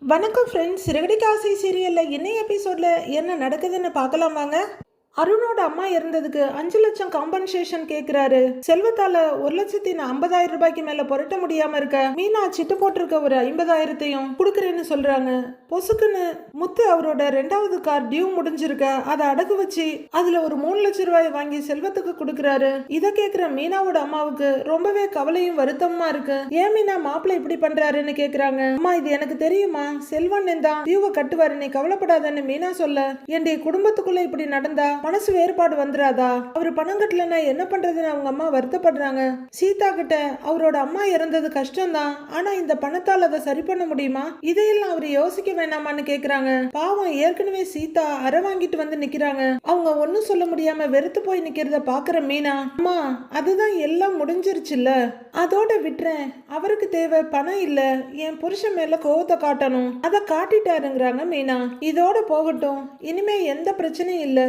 வணக்கம் ஃப்ரெண்ட்ஸ். சிறகடிக்க சீரியலில் இன்னைய எபிசோடில் என்ன நடக்குதுன்னு பார்க்கலாம் வாங்க. அருணோட அம்மா இறந்ததுக்கு 5 லட்சம் காம்பன்சேஷன் கேட்கிறாரு. செல்வத்தால 1,50,000 ரூபாய்க்கு மேல புரட்ட முடியாம இருக்க மீனா சிட்டு போட்டிருக்க ஒரு 50,000த்தையும் கொடுக்குறேன்னு சொல்றாங்க. பொசுக்குன்னு முத்து அவரோட 2வது கார் டியூ முடிஞ்சிருக்க அதை அடகு வச்சு அதுல ஒரு 3 லட்சம் ரூபாய் வாங்கி செல்வத்துக்கு கொடுக்குறாரு. இதை கேட்கிற மீனாவோட அம்மாவுக்கு ரொம்பவே கவலையும் வருத்தமா இருக்கு. ஏன் மீனா மாப்பிள்ளை இப்படி பண்றாருன்னு கேக்குறாங்க. அம்மா இது எனக்கு தெரியுமா, செல்வன் தான் டியூவை கட்டுவாரு, நீ கவலைப்படாதன்னு மீனா சொல்ல, என்னுடைய குடும்பத்துக்குள்ள இப்படி நடந்தா மனசு வேறுபாடு வந்துடாதா, அவரு பணம் கட்டலன்னா என்ன பண்றதுன்னு அவங்க அம்மா வருத்தப்படுறாங்க. சீதா கிட்ட அவரோட அம்மா இறந்தது கஷ்டம்தான், ஆனா இந்த பணத்தால் அதை சரி பண்ண முடியுமா, இதையெல்லாம் அவரு யோசிக்க வேணாமான்னு கேக்குறாங்க. பாவம், ஏற்கனவே சீதா அரை வாங்கிட்டு வந்து நிக்கிறாங்க. அவங்க ஒன்னும் சொல்ல முடியாம வெறுத்து போய் நிக்கிறத பாக்குற மீனா, அம்மா அதுதான் எல்லாம் முடிஞ்சிருச்சுல்ல, அதோட விட்டுறேன், அவருக்கு தேவை பணம் இல்ல, என் புருஷன் மேல கோவத்தை காட்டணும், அதை காட்டிட்டாருங்கிறாங்க மீனா. இதோட போகட்டும், இனிமே எந்த பிரச்சனையும் இல்ல,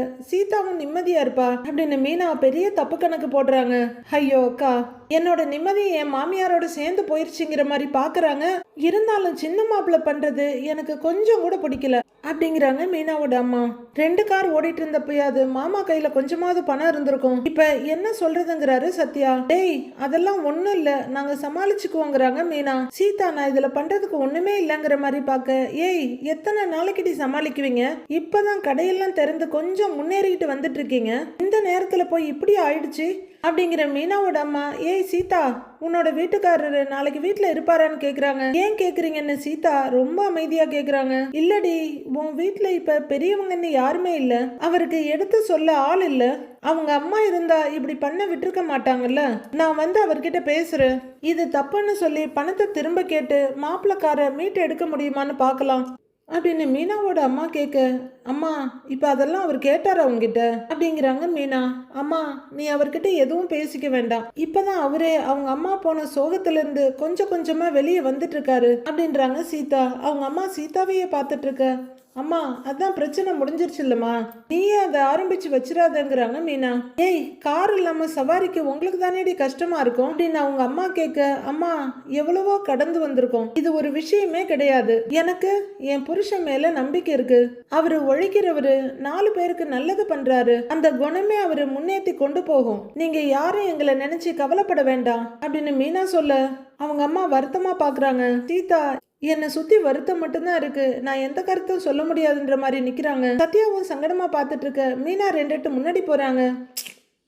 சீதாவும் நிம்மதியா இருப்பா அப்படின்னு மீனா பெரிய தப்பு கணக்கு போடுறாங்க. ஐயோ அக்கா, என்னோட நிம்மதி என் மாமியாரோட சேர்ந்து போயிருச்சுங்கிற மாதிரி பாக்குறாங்க. இருந்தாலும் சின்ன மாப்பிள்ள பண்றது எனக்கு கொஞ்சம் கூட பிடிக்கல அப்படிங்கிறாங்க மீனாவோட அம்மா. 2 கார் ஓடிட்டு இருந்தப்பயாவது மாமா கையில கொஞ்சமாவது பணம் இருந்திருக்கும், இப்ப என்ன சொல்றதுங்கிறாரு சத்யா. டேய் அதெல்லாம் ஒண்ணும் இல்ல, நாங்க சமாளிச்சுக்குவோங்கிறாங்க மீனா. சீதா நான் இதுல பண்றதுக்கு ஒண்ணுமே இல்லங்கிற மாதிரி பாக்க, ஏய் எத்தனை நாளைக்கு சமாளிக்குவீங்க, இப்பதான் கடையெல்லாம் திறந்து கொஞ்சம் முன்னேறிட்டு வந்துட்டு இருக்கீங்க, இந்த நேரத்துல போய் இப்படி ஆயிடுச்சு அப்படிங்கிற மீனாவோட அம்மா. ஏய் சீதா, உன்னோட வீட்டுக்காரரு நாளைக்கு வீட்டுல இருப்பாரான்னு கேக்குறாங்க. ஏன் கேக்குறீங்கன்னு சீதா ரொம்ப அமைதியா கேக்குறாங்க. இல்லடி, உன் வீட்டுல இப்ப பெரியவங்கன்னு யாருமே இல்ல, அவருக்கு எடுத்து சொல்ல ஆள் இல்ல, அவங்க அம்மா இருந்தா இப்படி பண்ண விட்டுருக்க மாட்டாங்கல்ல, நான் வந்து அவர்கிட்ட பேசுறேன், இது தப்புன்னு சொல்லி பணத்தை திரும்ப கேட்டு மாப்பிள்ளக்கார மீட்டு எடுக்க முடியுமான்னு பாக்கலாம் அப்படின்னு மீனாவோட அம்மா கேட்க, அம்மா இப்ப அதெல்லாம் அவர் கேட்டாரா உங்ககிட்ட அப்படிங்கிறாங்க மீனா. அம்மா நீ அவர்கிட்ட எதுவும் பேசிக்க வேண்டாம், இப்பதான் அவரே அவங்க அம்மா போன சோகத்துல இருந்து கொஞ்சம் கொஞ்சமா வெளியே வந்துட்டு இருக்காரு அப்படின்றாங்க சீதா. அவங்க அம்மா சீதாவையே பார்த்துட்டு இருக்க, அம்மா அதான் பிரச்சனை முடிஞ்சிருச்சு இல்லம்மா, நீயே அதை ஆரம்பிச்சு வச்சிடாதங்கிறாங்க மீனா. ஏய் கார் இல்லாம சவாரிக்கு உங்களுக்கு தானேடி கஷ்டமா இருக்கும் அப்படின்னு அவங்க அம்மா கேட்க, அம்மா எவ்வளவோ கடந்து வந்திருக்கோம், இது ஒரு விஷயமே கிடையாது, எனக்கு என் புருஷன் மேல நம்பிக்கை இருக்கு, அவரு உழைக்கிறவரு, 4 பேருக்கு நல்லது பண்றாரு, அந்த குணமே அவரு முன்னேற்றி கொண்டு போகும், நீங்க யாரும் எங்களை நினைச்சு கவலைப்பட வேண்டாம் அப்படின்னு மீனா சொல்ல, அவங்க அம்மா வருத்தமா பாக்குறாங்க. சீதா என்னை சுத்தி வருத்தம் மட்டும்தான் இருக்கு, நான் எந்த கருத்தும் சொல்ல முடியாதுன்ற மாதிரி நிக்கிறாங்க. சத்யாவும் சங்கடமா பார்த்துட்டு இருக்க மீனா 2 முன்னாடி போறாங்க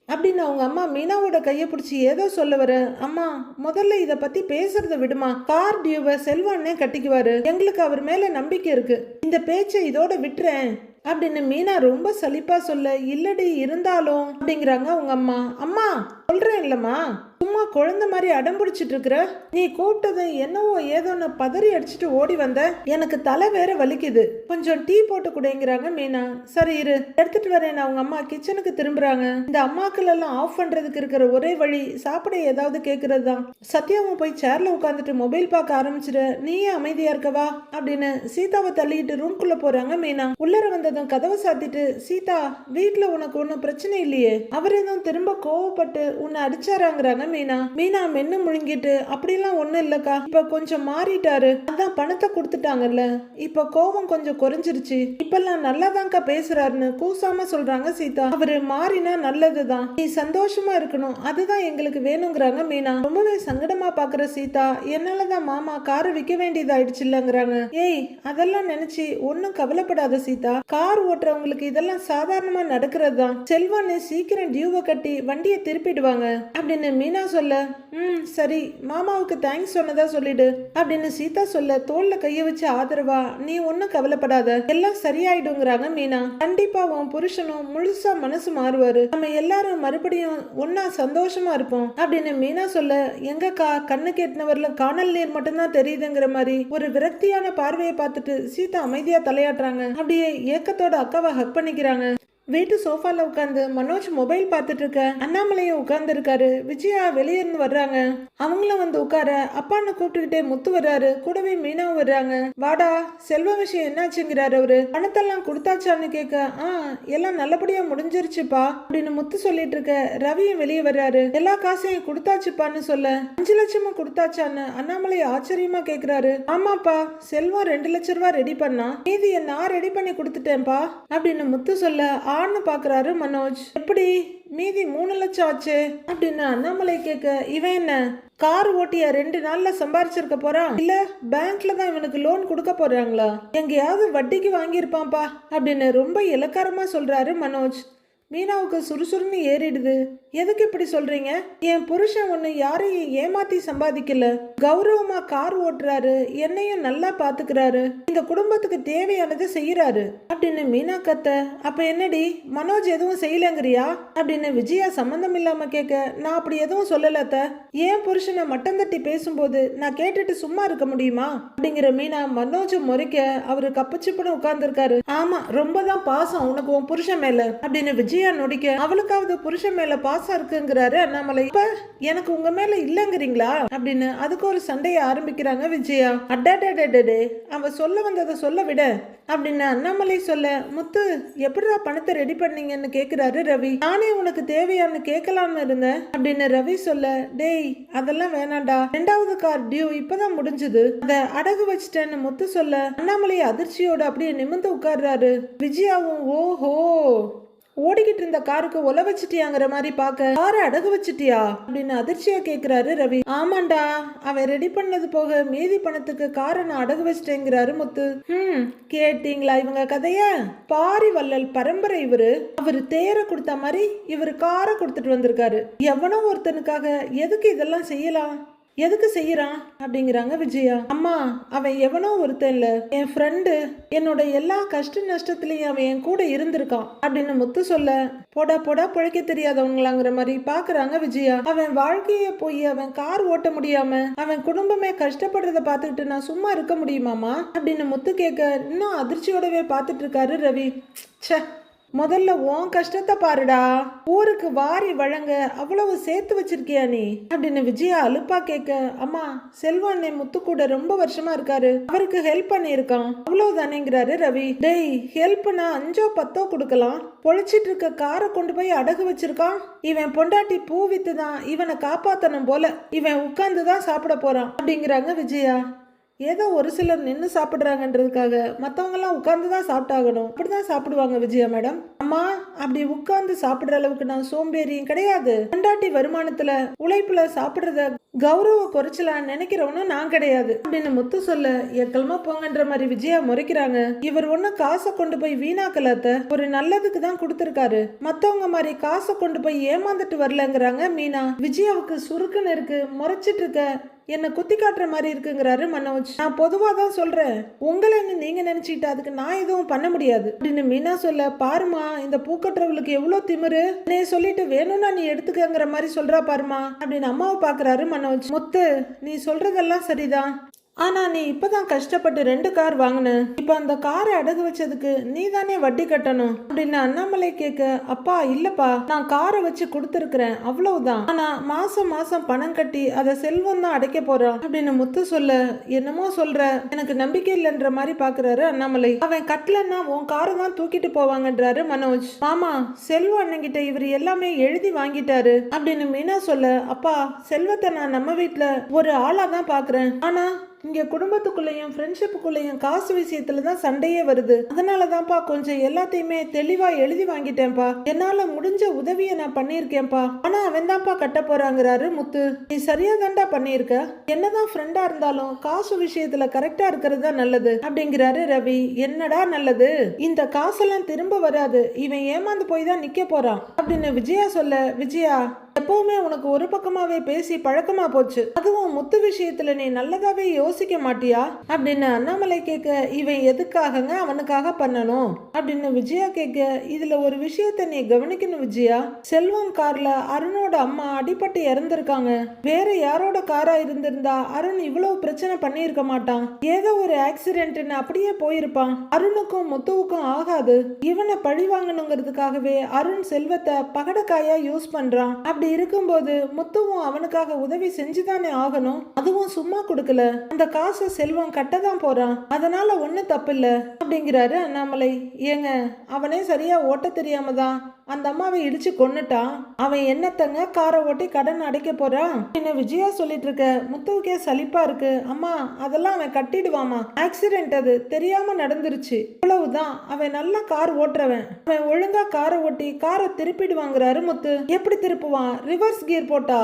அப்படின்னு அவங்க அம்மா மீனாவோட கையை பிடிச்சி ஏதோ சொல்ல வர, அம்மா முதல்ல இதை பத்தி பேசுறத விடுமா, கார் டியூவை செல்வானே கட்டிக்குவாரு, எங்களுக்கு அவர் மேல நம்பிக்கை இருக்கு, இந்த பேச்சை இதோட விட்டுறேன் அப்படின்னு மீனா ரொம்ப சலிப்பா சொல்ல, இல்லடி இருந்தாலும் அப்படிங்கிறாங்க அவங்க அம்மா. அம்மா சொல்றேன் இல்லம்மா, சும்மா குழந்தை மாதிரி அடம் பிடிச்சிட்டு இருக்கிற, நீ கூப்பிட்டது என்னவோ ஏதோன்னு பதறி அடிச்சுட்டு ஓடி வந்த, எனக்கு தலை வேற வலிக்குது, கொஞ்சம் டீ போட்டு குடிங்கிறாங்க மீனா. சரி இரு எடுத்துட்டு வரேன் அவங்க அம்மா கிச்சனுக்கு திரும்புறாங்க. இந்த அம்மாக்கள் எல்லாம் ஆஃப் பண்றதுக்கு இருக்கிற ஒரே வழி சாப்பிட ஏதாவது கேட்கறது தான். சத்யாவும் போய் சேர்ல உட்காந்துட்டு மொபைல் பார்க்க ஆரம்பிச்சிட, நீயே அமைதியா இருக்கவா அப்படின்னு சீதாவை தள்ளிட்டு ரூம்குள்ள போறாங்க மீனா. உள்ளர வந்ததும் கதவை சாத்திட்டு, சீதா வீட்டுல உனக்கு ஒன்னும் பிரச்சனை இல்லையே, அவர் எதுவும் திரும்ப கோவப்பட்டு உன்னை அடிச்சாராங்கிறாங்க மீனா. மீனா மென்னு முழுங்கிட்டு, அப்படிலாம் ஒண்ணும் இல்லக்கா, இப்ப கொஞ்சம் மாறிட்டாரு, அதான் பணத்தை கொடுத்துட்டாங்கல்ல, இப்ப கோபம் கொஞ்சம் குறைஞ்சிருச்சு, இப்பெல்லாம் நல்லாதான்க்கா பேசுறாருன்னு கூசாம சொல்றாங்க சீதா. அவரு மாறினா நல்லதுதான், நீ சந்தோஷமா இருக்கணும், அதுதான் எங்களுக்கு வேணுங்கிறாங்க மீனா. ரொம்பவே சங்கடமா பாக்குற சீதா, என்னாலதான் மாமா காரை விற்க வேண்டியதாயிடுச்சு இல்லங்கிறாங்க. ஏய் அதெல்லாம் நினைச்சு ஒன்னும் கவலைப்படாத சீதா, கார் ஓட்டுறவங்களுக்கு இதெல்லாம் சாதாரணமா நடக்கிறது தான், செல்வானே சீக்கிரம் டியூவை கட்டி வண்டியை திருப்பிடுவாங்க அப்படின்னு மீனா சொல்ல, சரி மாமாவுக்கு தேங்க்ஸ் சொன்னதா சொல்லிடு அப்படின்னு சீதா சொல்ல, தோல்ல கைய வச்சு ஆதரவா, நீ ஒன்னும் கவலைப்படாத எல்லாம் சரியாயிடுங்கிறாங்க மீனா. கண்டிப்பா உன் புருஷனும் முழுசா மனசு மாறுவாரு, நம்ம எல்லாரும் மறுபடியும் ஒன்னா சந்தோஷமா இருப்போம் அப்படின்னு மீனா சொல்ல, எங்கக்கா கண்ணு கேட்டினவர்ல காணல் நீர் மட்டும்தான் தெரியுதுங்கிற மாதிரி ஒரு விரக்தியான பார்வையை பார்த்துட்டு சீதா அமைதியா தலையாட்டுறாங்க. அப்படியே ஏக்கத்தோட அக்காவை ஹக் பண்ணிக்கிறாங்க. வீட்டு சோஃபால உட்காந்து மனோஜ் மொபைல் பார்த்துட்டு இருக்க அண்ணாமலையும் உட்கார்ந்து இருக்காரு. விஜயா வெளியே இருந்து வர்றாங்க. அவங்களும் வந்து உட்கார அப்பான்னு கூப்பிட்டுக்கிட்டே முத்து வர்றாரு. கூடவே மீனாவும் வர்றாங்க. வாடா செல்வ விஷயம் என்னாச்சுங்கிறாரு அவரு. பணத்தெல்லாம் கொடுத்தாச்சான்னு கேட்க எல்லாம் நல்லபடியா முடிஞ்சிருச்சுப்பா அப்படின்னு முத்து சொல்லிட்டு இருக்க ரவியும் வெளியே வர்றாரு. எல்லா காசையும் கொடுத்தாச்சுப்பான்னு சொல்ல 5 லட்சமும் கொடுத்தாச்சான்னு அண்ணாமலை ஆச்சரியமா கேக்குறாரு. ஆமாப்பா செல்வம் 2 லட்சம் ரூபாய் ரெடி பண்ணா, மீதியை நான் ரெடி பண்ணி கொடுத்துட்டேன்ப்பா அப்படின்னு முத்து சொல்ல ஆன்னு பாக்குறாரு மனோஜ். எப்படி மீதி 3 லட்சம் ஆச்சு அப்படின்னு அண்ணாமலை கேட்க இவன் என்ன கார் ஓட்டியா 2 நாள்ல சம்பாரிச்சிருக்க போறான், இல்ல பேங்க்ல தான் இவனுக்கு லோன் கொடுக்க போறாங்களா, எங்கேயாவது வட்டிக்கு வாங்கியிருப்பான்ப்பா அப்படின்னு ரொம்ப இலக்காரமா சொல்றாரு மனோஜ். மீனாவுக்கு சுறுசுறுன்னு ஏறிடுது. எதுக்கு இப்படி சொல்றீங்க? என் புருஷன் ஒண்ணு யாரையும் ஏமாத்தி சம்பாதிக்கல, கௌரவமா கார் ஓட்டுறாரு, என்னையும் நல்லா பாத்துக்கிறாரு, இந்த குடும்பத்துக்கு தேவையானதை செய்யறாரு அப்படின்னு மீனா கத்த. அப்ப என்னடி மனோஜ் எதுவும் செய்யலங்கிறியா அப்படின்னு விஜயா சம்பந்தம் இல்லாம கேட்க நான் அப்படி எதுவும் சொல்லலத்த. ஏன் புருஷனை மட்டம் தட்டி பேசும்போது நான் கேட்டுட்டு சும்மா இருக்க முடியுமா அப்படிங்கிற மீனா மனோஜ் முறைக்க அவரு கப்பச்சிப்புன்னு உட்கார்ந்து இருக்காரு. ஆமா ரொம்பதான் பாசம் உனக்கு உன் புருஷன் மேல அப்படின்னு விஜயா நொடிக்க அவளுக்காவது புருஷன் மேல பாசம் இருக்குங்கிறாரு அண்ணாமலை. இப்ப எனக்கு உங்க மேல இல்லங்கிறீங்களா அப்படின்னு அதுக்கு ஒரு சண்டையை ஆரம்பிக்கிறாங்க விஜயா. அடாடே அவ சொல்ல வந்ததை சொல்ல விட அப்படின்னு அண்ணாமலை சொல்ல முத்து எப்படிடா பணத்தை ரெடி பண்ணீங்கன்னு கேக்குறாரு ரவி. நானே உனக்கு தேவையான்னு கேட்கலான்னு இருந்தேன் அப்படின்னு ரவி சொல்ல டேய் அதெல்லாம் வேணாண்டா, 2வது கார் டியூ இப்பதான் முடிஞ்சது, அத அடகு வச்சிட்டேன்னு முத்து சொல்ல அண்ணாமலை அதிர்ச்சியோட அப்படியே நிமிர்ந்து உட்கார்றாரு. விஜயாவும் ஓஹோ ஓடிக்கிட்டு இருந்த காருக்கு ஒல வச்சிட்டியாங்கிற மாதிரி பாக்க காரை அடகு வச்சிட்டியா அப்படின்னு அதிர்ச்சியா கேக்குறாரு ரவி. ஆமாண்டா அவன் ரெடி பண்ணது போக மீதி பணத்துக்கு காரை நான் அடகு வச்சிட்டேங்கிறாரு முத்து. கேட்டீங்களா இவங்க கதைய? பாரி வள்ளல் பரம்பரை இவரு. அவரு தேரை கொடுத்த மாதிரி இவரு காரை கொடுத்துட்டு வந்திருக்காரு. எவனோ ஒருத்தனுக்காக எதுக்கு இதெல்லாம் செய்யலாம், எதுக்கு செய்யறான் அப்படிங்கிறாங்க விஜயா. அம்மா அவன் எவனோ ஒருத்தன் இல்ல, என் ஃப்ரெண்டு, என்னோட எல்லா கஷ்ட நஷ்டத்திலையும் அவன் என் கூட இருந்திருக்கான் அப்படின்னு முத்து சொல்ல போடா போடா பிழைக்க தெரியாதவங்களாங்கிற மாதிரி பாக்குறாங்க விஜயா. அவன் வாழ்க்கைய போய் அவன் கார் ஓட்ட முடியாம அவன் குடும்பமே கஷ்டப்படுறத பாத்துக்கிட்டு நான் சும்மா இருக்க முடியுமாமா அப்படின்னு முத்து கேட்க இன்னும் அதிர்ச்சியோடவே பாத்துட்டு இருக்காரு ரவி. ச்சே முதல்ல உன் கஷ்டத்தை பாருடா, ஊருக்கு வாரி வழங்க அவ்வளவு சேர்த்து வச்சிருக்கியா நீ அப்படின்னு விஜயா அலுப்பா கேட்க அம்மா செல்வானே முத்து கூட ரொம்ப வருஷமா இருக்காரு, அவருக்கு ஹெல்ப் பண்ணியிருக்கான் அவ்வளவுதானேங்கிறாரு ரவி. டேய் ஹெல்ப்னா 5 10 கொடுக்கலாம், பொழைச்சிட்டு இருக்க காரை கொண்டு போய் அடகு வச்சிருக்கான். இவன் பொண்டாட்டி பூ வித்து தான் இவனை காப்பாத்தணும் போல, இவன் உட்கார்ந்து தான் சாப்பிட போறான் அப்படிங்கிறாங்க விஜயா. ஏதோ ஒரு சிலர் நின்று சாப்பிட்றாங்கன்றதுக்காக மற்றவங்கெல்லாம் உட்கார்ந்து தான் சாப்பிட்டாகணும், அப்படிதான் சாப்பிடுவாங்க விஜயா மேடம். அம்மா அப்படி உட்கார்ந்து சாப்பிடுற அளவுக்கு நான் சோம்பேறியும் கிடையாது, பொண்டாட்டி வருமானத்துல உழைப்புல சாப்பிடுறத கௌரவ குறைச்சலான்னு நினைக்கிறவனும் நான் கிடையாது அப்படின்னு முத்து சொல்ல எக்கலமா போங்கன்ற மாதிரி விஜயா முறைக்கிறாங்க. இவர் ஒன்னும் காசை கொண்டு போய் வீணாக்கலாத்த, ஒரு நல்லதுக்கு தான் கொடுத்துருக்காரு, மத்தவங்க மாதிரி காசை கொண்டு போய் ஏமாந்துட்டு வரலங்கிறாங்க மீனா. விஜயாவுக்கு சுருக்குன்னு இருக்கு, முறைச்சிட்டு இருக்க என்ன குத்தி காட்டுற மாதிரி இருக்குங்கிறாரு மனோஜ். நான் பொதுவா தான் சொல்றேன், உங்களைன்னு நீங்க நினைச்சிட்டு அதுக்கு நான் எதுவும் பண்ண முடியாது அப்படின்னு மீனா சொல்ல பாருமா இந்த பூக்கட்டுறவளுக்கு எவ்வளவு திமிரு, நீ சொல்லிட்டு வேணும்னா நீ எடுத்துக்கங்கிற மாதிரி சொல்றா பாருமா அப்படின்னு அம்மாவை பாக்குறாரு மனோஜ். முத்து நீ சொல்றதெல்லாம் சரிதான், ஆனா நீ இப்பதான் கஷ்டப்பட்டு 2 கார் வாங்கின, இப்ப அந்த காரை அடகு வச்சதுக்கு நீ தானே வட்டி கட்டணும் அப்படின்னு அண்ணாமலை கேட்க அப்பா இல்லப்பா நான் காரை வச்சு கொடுத்துருக்கிறேன் அவ்வளவுதான், ஆனா மாசம் மாசம் பணம் கட்டி அதை செல்வம் தான் அடைக்க போறான் அப்படின்னு முத்து சொல்ல என்னமோ சொல்ற எனக்கு நம்பிக்கை இல்லைன்ற மாதிரி பாக்குறாரு அண்ணாமலை. அவன் கட்டலன்னா உன் காரை தான் தூக்கிட்டு போவாங்கன்றாரு மனோஜ். மாமா செல்வம் அண்ணங்கிட்ட இவர் எல்லாமே எழுதி வாங்கிட்டாரு அப்படின்னு மீனா சொல்ல அப்பா செல்வத்தை நான் நம்ம வீட்டுல ஒரு ஆளா தான் பாக்குறேன், ஆனா இங்க குடும்பத்துக்குள்ளேயும் ஃப்ரெண்ட்ஷிப்புக்குள்ளேயும் காசு விஷயத்துல தான் சண்டையே வருது, அதனாலதான்ப்பா கொஞ்சம் எல்லாத்தையுமே தெளிவா எழுதி வாங்கிட்டேன்ப்பா, என்னால முடிஞ்ச உதவியை நான் பண்ணியிருக்கேன்ப்பா, ஆனா அவன் தான்ப்பா கட்ட போறாங்கிறாரு முத்து. நீ சரியா தான்டா பண்ணியிருக்க, என்னதான் ஃப்ரெண்டா இருந்தாலும் காசு விஷயத்துல கரெக்டா இருக்கிறது தான் நல்லது அப்படிங்கிறாரு ரவி. என்னடா நல்லது, இந்த காசெல்லாம் திரும்ப வராது, இவன் ஏமாந்து போய் தான் நிக்க போறான் அப்படின்னு விஜயா சொல்ல விஜயா எப்பவுமே உனக்கு ஒரு பக்கமாவே பேசி பழக்கமா போச்சு. அதுவும் முத்து விஷயத்துல நீ நல்லதாவே யோசிக்க மாட்டியா அப்படின்னு அண்ணாமலை கேட்க, இவன் எதுக்காகங்க அவனுக்காக பண்ணணும் அப்படின்னு விஜயா கேட்க, இதுல ஒரு விஷயத்த நீ கவனிக்கணும் விஜயா. செல்வம் கார்ல அருணோட அம்மா அடிபட்டு இறந்திருக்காங்க. வேற யாரோட காரா இருந்திருந்தா அருண் இவ்வளவு பிரச்சனை பண்ணியிருக்க மாட்டான். ஏதோ ஒரு ஆக்சிடென்ட்னு அப்படியே போயிருப்பான். அருணுக்கும் முத்துவுக்கும் ஆகாது. இவனை பழி வாங்கணுங்கிறதுக்காகவே அருண் செல்வத்தை பகடக்காயா யூஸ் பண்றான். அப்படி இருக்கும்போது முத்துவும் அவனுக்காக உதவி செஞ்சுதானே ஆகணும். அதுவும் சும்மா கொடுக்கல. அந்த காசை செல்வம் கட்டதான் போறான். அதனால ஒன்னும் தப்பு இல்ல அப்படிங்கிறாரு அண்ணாமலை. ஏங்க, அவனே சரியா ஓட்ட தெரியாம தான் அந்த அம்மாவை இடிச்சு கொன்னுட்டான். அவன் என்னத்தங்க காரை ஓட்டி கடன் அடைக்க போறான் என்ன விஜயா சொல்லிட்டு இருக்க. முத்துவுக்கே சலிப்பா இருக்கு. அம்மா, அதெல்லாம் அவன் கட்டிடுவாமா. ஆக்சிடென்ட், அது தெரியாம நடந்துருச்சு, இவ்வளவுதான். அவன் நல்லா கார் ஓட்டுறவன். அவன் ஒழுங்கா காரை ஓட்டி காரை திருப்பிடுவாங்கிறாரு முத்து. எப்படி திருப்புவான்? ரிவர்ஸ் கியர் போட்டா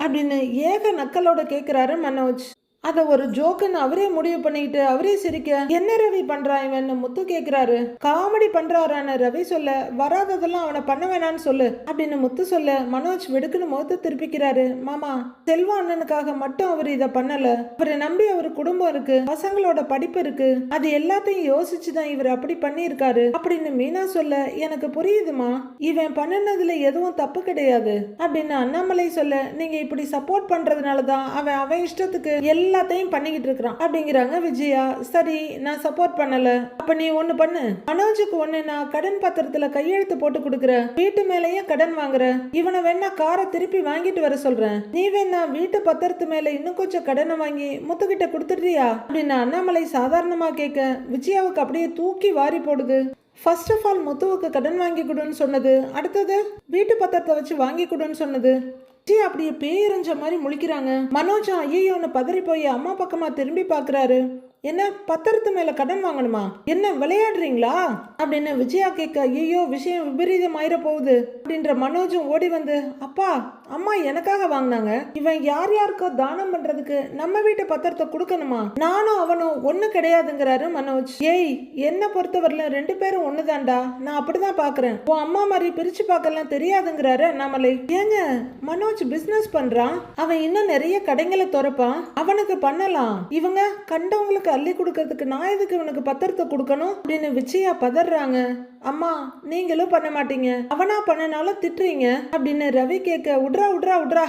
அப்படின்னு ஏக நக்கலோட கேக்குறாரு மனோஜ். அத ஒரு ஜோக்குன்னு அவரே முடிவு பண்ணிக்கிட்டு அவரே சிரிக்க, என்ன ரவி பண்றான் இவன் முத்து கேக்குறாரு. காமெடி பண்றாரான்னு ரவி சொல்ல, வராததெல்லாம் அவனை பண்ண வேணான்னு சொல்லு அப்படின்னு முத்து சொல்ல, மனோஜ் வெடுக்குன்னு முகத்தை திருப்பிக்கிறாரு. மாமா, செல்வா அண்ணனுக்காக மட்டும் அவர் இத பண்ணல. அவரை நம்பி அவர் குடும்பம் இருக்கு, பசங்களோட படிப்பு இருக்கு. அது எல்லாத்தையும் யோசிச்சுதான் இவர் அப்படி பண்ணியிருக்காரு அப்படின்னு மீனா சொல்ல, எனக்கு புரியுதுமா, இவன் பண்ணினதுல எதுவும் தப்பு கிடையாது அப்படின்னு அண்ணாமலை சொல்ல, நீங்க இப்படி சப்போர்ட் பண்றதுனாலதான் அவன் இஷ்டத்துக்கு எல்லாத்தையும் பண்ணிக்கிட்டு இருக்கிறான் அப்படிங்கிறாங்க விஜயா. சரி, நான் சப்போர்ட் பண்ணல, அப்ப நீ ஒண்ணு பண்ணு. மனோஜுக்கு ஒண்ணு, நான் கடன் பத்திரத்துல கையெழுத்து போட்டு கொடுக்குற, வீட்டு மேலேயே கடன் வாங்குற, இவனை வேணா காரை திருப்பி வாங்கிட்டு வர சொல்றேன். நீ வேணா வீட்டு பத்திரத்து மேல இன்னும் கொஞ்சம் கடனை வாங்கி முத்துக்கிட்ட கொடுத்துடுறியா அப்படின்னு அண்ணாமலை சாதாரணமா கேட்க, விஜயாவுக்கு அப்படியே தூக்கி வாரி போடுது. ஃபர்ஸ்ட் ஆஃப் ஆல் முத்துவுக்கு கடன் வாங்கி கொடுன்னு சொன்னது, அடுத்தது வீட்டு பத்திரத்தை வச்சு வாங்கி கொடுன்னு சொன்னது. அப்படியே பேரஞ்ச மாதிரி முழிக்கிறாங்க. மனோஜா ஐயோன்னு பதறி போய் அம்மா பக்கமா திரும்பி பாக்குறாரு. என்ன, பத்திரத்து மேல கடன் வாங்கணுமா? என்ன விளையாடுறீங்களா அப்படின்னு விஜயா கேட்க, ஐயோ விஷயம் விபரீதம் ஆயிர போகுது அப்படின்ற மனோஜும் ஓடி வந்து, அப்பா, அம்மா எனக்காக வாங்கினாங்க. இவன் யார் யாருக்கோ தானம் பண்றதுக்கு நம்ம வீட்டு பத்திரத்தை கொடுக்கணுமா? நானும் அவனும் ஒண்ணு கிடையாதுங்கிறாரு மனோஜ். ஏய், என்ன பொறுத்தவரையில ரெண்டு பேரும் ஒண்ணுதான்டா, நான் அப்படிதான் பாக்குறேன். உன் அம்மா மாதிரி பிரிச்சு பார்க்கலாம் தெரியாதுங்கிறாரு அண்ணாமலை. ஏங்க, மனோஜ் பிசினஸ் பண்றான், அவன் இன்னும் நிறைய கடைகளை திறப்பான், அவனுக்கு பண்ணலாம். இவங்க கண்டவங்களுக்கு அள்ளி கொடுக்கறதுக்கு நான் எதுக்கு இவனுக்கு பத்திரத்தை கொடுக்கணும் அப்படின்னு விஜயா பதறாங்க. அம்மா, நீங்களும் பண்ண மாட்டீங்க, அவனா பண்ணனாலும் திட்டுறீங்க அப்படின்னு ரவி கேட்க, உட்ரா உட்ரா உட்ரா.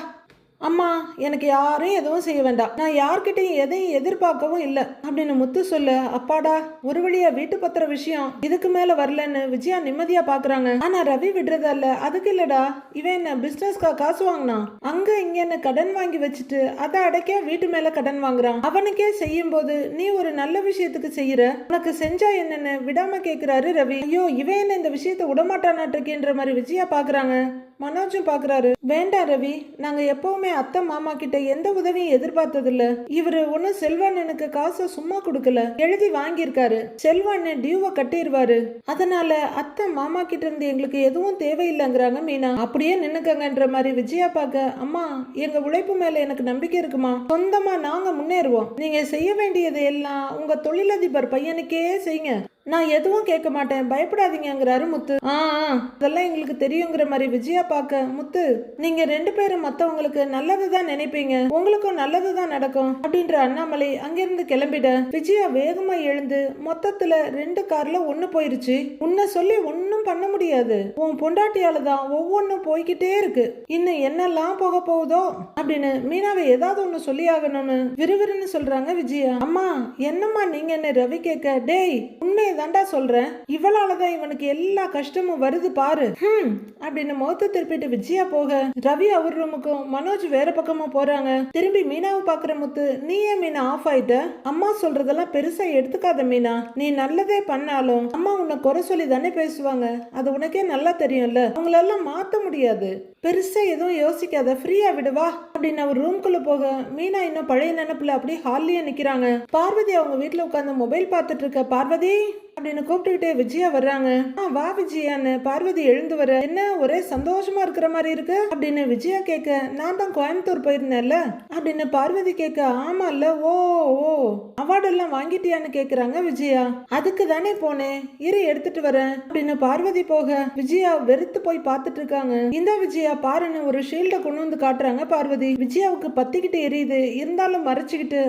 அம்மா, எனக்கு யாரையும் எதுவும் செய்ய வேண்டாம், நான் யார்கிட்டையும் எதையும் எதிர்பார்க்கவும் இல்லை அப்படின்னு முத்து சொல்ல, அப்பாடா, ஒரு வழியா வீட்டு பத்திர விஷயம் இதுக்கு மேல வரலன்னு விஜயா நிம்மதியா பாக்குறாங்க. ஆனா ரவி விடுறதல்ல. அதுக்கு இல்லடா, இவன் என்ன பிசினஸ்க்கா காசு வாங்கினான், அங்க இங்கன்னு கடன் வாங்கி வச்சுட்டு அதை அடைக்க வீட்டு மேல கடன் வாங்குறான். அவனுக்கே செய்யும் போது நீ ஒரு நல்ல விஷயத்துக்கு செய்யற, உனக்கு செஞ்சா என்னன்னு விடாம கேக்குறாரு ரவி. ஐயோ, இவன் என்ன இந்த விஷயத்த விடமாட்டானாட்டிருக்கேன்ற மாதிரி விஜயா பாக்குறாங்க. மனோஜும் பாக்குறாரு. வேண்டாம் ரவி, நாங்க எப்பவுமே அத்தை மாமா கிட்ட எந்த உதவியும் எதிர்பார்த்தது இல்ல. இவரு ஒன்னும் செல்வாண்ணனுக்கு காசை சும்மா கொடுக்கல, எழுதி வாங்கியிருக்காரு. செல்வாண்ணன் டியூவை கட்டிடுவாரு. அதனால அத்தை மாமா கிட்ட இருந்து எங்களுக்கு எதுவும் தேவையில்லைங்கிறாங்க மீனா. அப்படியே நின்னுக்கங்கன்ற மாதிரி விஜயா பார்க்க, அம்மா, எங்க உழைப்பு மேல எனக்கு நம்பிக்கை இருக்குமா, சொந்தமா நாங்க முன்னேறுவோம். நீங்க செய்ய வேண்டியது எல்லாம் உங்க தொழிலதிபர் பையனுக்கே செய்யுங்க, நான் எதுவும் கேட்க மாட்டேன், பயப்படாதீங்கிறாரு முத்து. அதெல்லாம் எங்களுக்கு தெரியுங்கிற மாதிரி விஜயா பார்க்க, முத்து, நீங்க ரெண்டு பேரும் மத்தவங்களுக்கு நல்லதுதான் நினைப்பீங்க, உங்களுக்கும் நல்லதுதான் நடக்கும் அப்படின்ற அண்ணாமலை அங்கிருந்து கிளம்பிட, விஜயா வேகமா எழுந்து, மொத்தத்துல ரெண்டு கார்ல ஒண்ணு போயிருச்சு. உன்னை சொல்லி ஒன்னும் பண்ண முடியாது, உன் பொண்டாட்டியால தான் ஒவ்வொன்னும் போய்கிட்டே இருக்கு, இன்னும் என்னெல்லாம் போக போகுதோ அப்படின்னு மீனாவை ஏதாவது ஒண்ணு சொல்லி ஆகணும்னு விறுவிறுன்னு சொல்றாங்க விஜயா. அம்மா, என்னம்மா நீங்கன்னு ரவி கேட்க, டேய், உண்மை தாண்டா சொல்றேன், இவளாலதான் இவனுக்கு எல்லா கஷ்டமும் வருது பாரு அப்படின்னு முகத்தை திருப்பிட்டு விஜயா போக, ரவி அவர் ரூமுக்கும் மனோஜ் வேற பக்கமா போறாங்க. திரும்பி மீனாவை பாக்குற முத்து, நீ ஏன் மீனா ஆஃப் ஆயிட்ட? அம்மா சொல்றதெல்லாம் பெருசா எடுத்துக்காத மீனா, நீ நல்லதே பண்ணாலும் அம்மா உன்னை குறை சொல்லி தானே பேசுவாங்க, அது உனக்கே நல்லா தெரியும்ல, அவங்களெல்லாம் மாத்த முடியாது, பெருசா எதுவும் யோசிக்காத, ஃப்ரீயா விடுவா அப்படின்னு அவர் ரூம்குள்ள போக, மீனா இன்னும் பழைய நினைப்புல அப்படியே ஹால்லயே நிக்கிறாங்க. பார்வதி அவங்க வீட்டுல உட்காந்து மொபைல் பார்த்துட்டு இருக்க. பார்வதி அப்படின்னு கூப்பிட்டுக்கிட்டே விஜயா வர்றாங்க. வா விஜயான்னு பார்வதி எழுந்து வர, என்ன ஒரே சந்தோஷமா இருக்கிற மாதிரி இருக்கு அப்படின்னு விஜயா கேட்க, நான் தான் கோயம்புத்தூர் போயிருந்தேன்ல அப்படின்னு பார்வதி கேட்க, ஆமா இல்ல, ஓ ஓ அவார்டு எல்லாம் வாங்கிட்டியான்னு கேக்குறாங்க விஜயா. அதுக்கு தானே போனேன், இரு எடுத்துட்டு வரேன் அப்படின்னு பார்வதி போக விஜயா வெறுத்து போய் பார்த்துட்டு இருக்காங்க. இந்த விஜயா பாருன்னு ஒரு ஷீல்ட கொண்டு வந்து காட்டுறாங்க பார்வதி. விஜயாவுக்கு பத்திக்கிட்டு எரியுது, இருந்தாலும் மறைச்சுக்கிட்டு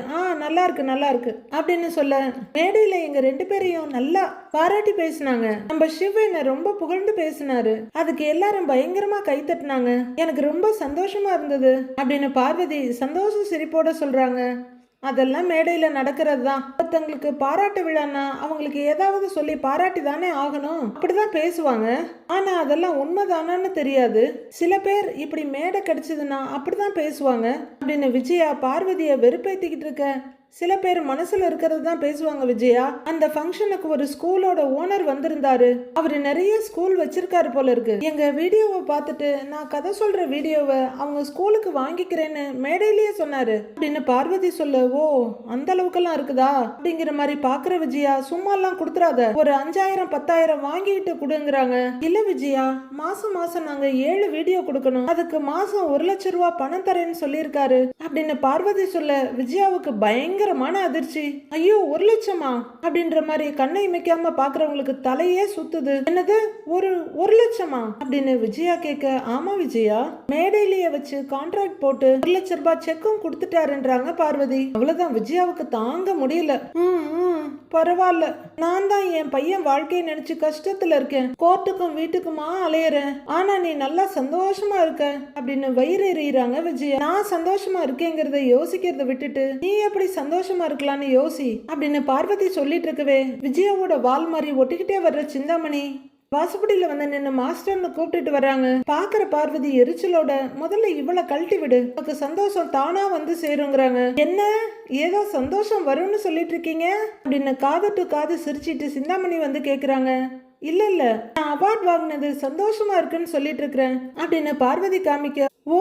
நல்லா இருக்கு நல்லா இருக்கு அப்படின்னு சொல்ல, மேடையில எங்க 2 பேரையும் நல்லா பாராட்டி பேசினாங்க. நம்ம சிவ என்ன ரொம்ப புகழ்ந்து பேசினாரு, அதுக்கு எல்லாரும் பயங்கரமா கை தட்டினாங்க, எனக்கு ரொம்ப சந்தோஷமா இருந்தது அப்படின்னு பார்வதி சந்தோஷ சிரிப்போட சொல்றாங்க. அதெல்லாம் மேடையில நடக்கிறது தான். ஒருத்தங்களுக்கு பாராட்டு விழான்னா அவங்களுக்கு ஏதாவது சொல்லி பாராட்டி தானே ஆகணும், அப்படிதான் பேசுவாங்க. ஆனா அதெல்லாம் உண்மைதானான்னு தெரியாது. சில பேர் இப்படி மேடை கிடைச்சதுன்னா அப்படிதான் பேசுவாங்க அப்படின்னு விஜயா பார்வதிய வெறுப்பேத்திக்கிட்டு இருக்க, சில பேர் மனசுல இருக்கிறது தான் பேசுவாங்க விஜயா. அந்த ஃபங்க்ஷனுக்கு ஒரு ஸ்கூலோட ஓனர் வந்திருந்தாரு. அவரு நிறைய ஸ்கூல் வச்சிருக்காரு போல இருக்கு. எங்க வீடியோவை பார்த்துட்டு நான் கதை சொல்ற வீடியோவை அவங்க ஸ்கூலுக்கு வாங்கிக்கிறேன்னு மேடையிலேயே சொன்னாரு அப்படின்னு பார்வதி சொல்ல, ஓ அந்த அளவுக்கெல்லாம் இருக்குதா அப்படிங்கிற மாதிரி பாக்குற விஜயா, சும்மா எல்லாம் கொடுத்துறாத, ஒரு 5000 10,000 வாங்கிட்டு கொடுங்கறாங்க. இல்ல விஜயா, மாசம் மாசம் நாங்க 7 வீடியோ கொடுக்கணும், அதுக்கு மாசம் 1 லட்சம் ரூபாய் பணம் தரேன்னு சொல்லியிருக்காரு அப்படின்னு பார்வதி சொல்ல, விஜயாவுக்கு பயங்கரமான அதிர்ச்சி. ஐயோ 1 லட்சமா அப்படின்ற மாதிரி கண்ணை இமைக்காம பாக்குறவங்களுக்கு தலையே சுத்துது. என்னது, ஒரு லட்சமா அப்படின்னு விஜயா கேட்க, ஆமா விஜயா, மேடையிலேயே வச்சு கான்ட்ராக்ட் போட்டு 1 லட்சம் ரூபாய் செக்கும் கொடுத்துட்டாருன்றாங்க பார்வதி. அவ்வளவுதான், விஜயாவுக்கு தாங்க முடியல. பரவாயில்ல, நான் தான் என் பையன் வாழ்க்கையை நினைச்சு கஷ்டத்துல இருக்கேன், கோர்ட்டுக்கும் வீட்டுக்குமா அலையறேன், ஆனா நீ நல்லா சந்தோஷமா இருக்க அப்படின்னு வயிறு எறிகிறாங்க விஜயா. நான் சந்தோஷமா இருக்கேங்கிறத யோசிக்கிறத விட்டுட்டு நீ எப்படி சந்தோஷமா இருக்கலாம்னு யோசி அப்படின்னு பார்வதி சொல்லிட்டு இருக்கவே, விஜயாவோட வால் மாதிரி ஒட்டிக்கிட்டே வர்ற சிந்தாமணி வாசப்படியில வந்து நின்று மாஸ்டர்னு கூப்பிட்டுட்டு வர்றாங்க. பாக்குற பார்வதி எரிச்சலோட, முதல்ல இவளை கழட்டி விடு, உனக்கு சந்தோஷம் தானா வந்து சேருங்கிறாங்க. என்ன ஏதோ சந்தோஷம் வரும்னு சொல்லிட்டு இருக்கீங்க அப்படின்னு காது டு காது சிரிச்சிட்டு சிந்தாமணி வந்து கேக்குறாங்க. இல்ல இல்ல, நான் அவார்ட் வாங்கினது சந்தோஷமா இருக்குன்னு சொல்லிட்டு இருக்கிறேன் அப்படின்னு பார்வதி காமிக்க, ஓ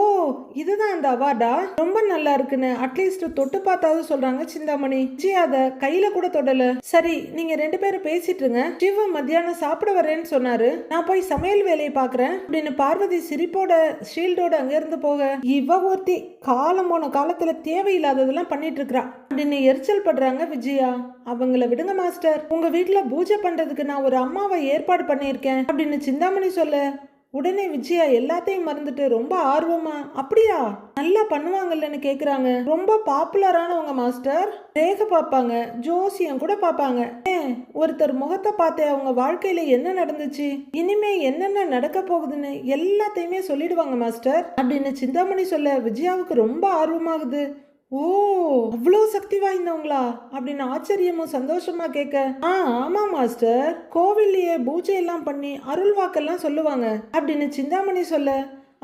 இதுதான் அந்த அவார்டா, ரொம்ப நல்லா இருக்குன்னு அட்லீஸ்ட் தொட்டு பார்த்தாவது சொல்றாங்க சிந்தாமணி. அத கையில கூட தொடல. சரி நீங்க 2 பேரும் பேசிட்டு இருங்க, சிவ மத்தியானம் சாப்பிட வரேன்னு சொன்னாரு, நான் போய் சமையல் வேலையை பாக்குறேன் அப்படின்னு பார்வதி சிரிப்போட ஷீல்டோட அங்க இருந்து போக, இவ ஒருத்தி காலம் போன காலத்துல தேவையில்லாததெல்லாம் பண்ணிட்டு இருக்கா அப்படின்னு எரிச்சல் படுறாங்க விஜயா. அவங்கள விடுங்க மாஸ்டர், உங்க வீட்டுல பூஜை பண்றதுக்கு நான் ஒரு அம்மாவை ஏற்பாடு பண்ணியிருக்கேன் அப்படின்னு சிந்தாமணி சொல்ல, உடனே விஜயா எல்லாத்தையும் மறந்துட்டு ரொம்ப ஆர்வமா, அப்படியா நல்லா பண்ணுவாங்கல்லன்னு கேக்குறாங்க. ரொம்ப பாப்புலரானவங்க மாஸ்டர், ரேக பாப்பாங்க, ஜோசியம் கூட பாப்பாங்க, ஒருத்தர் முகத்தை பார்த்து அவங்க வாழ்க்கையில என்ன நடந்துச்சு, இனிமே என்னென்ன நடக்க போகுதுன்னு எல்லாத்தையுமே சொல்லிடுவாங்க மாஸ்டர் அப்படின்னு சிந்தாமணி சொல்ல, விஜயாவுக்கு ரொம்ப ஆர்வமாகுது. ஓ அவ்வளோ சக்தி வாய்ந்தவங்களா அப்படின்னு ஆச்சரியமும் சந்தோஷமா கேட்க, ஆமா மாஸ்டர், கோவில்லையே பூஜை எல்லாம் பண்ணி அருள் வாக்கெல்லாம் சொல்லுவாங்க அப்படின்னு சிந்தாமணி சொல்ல,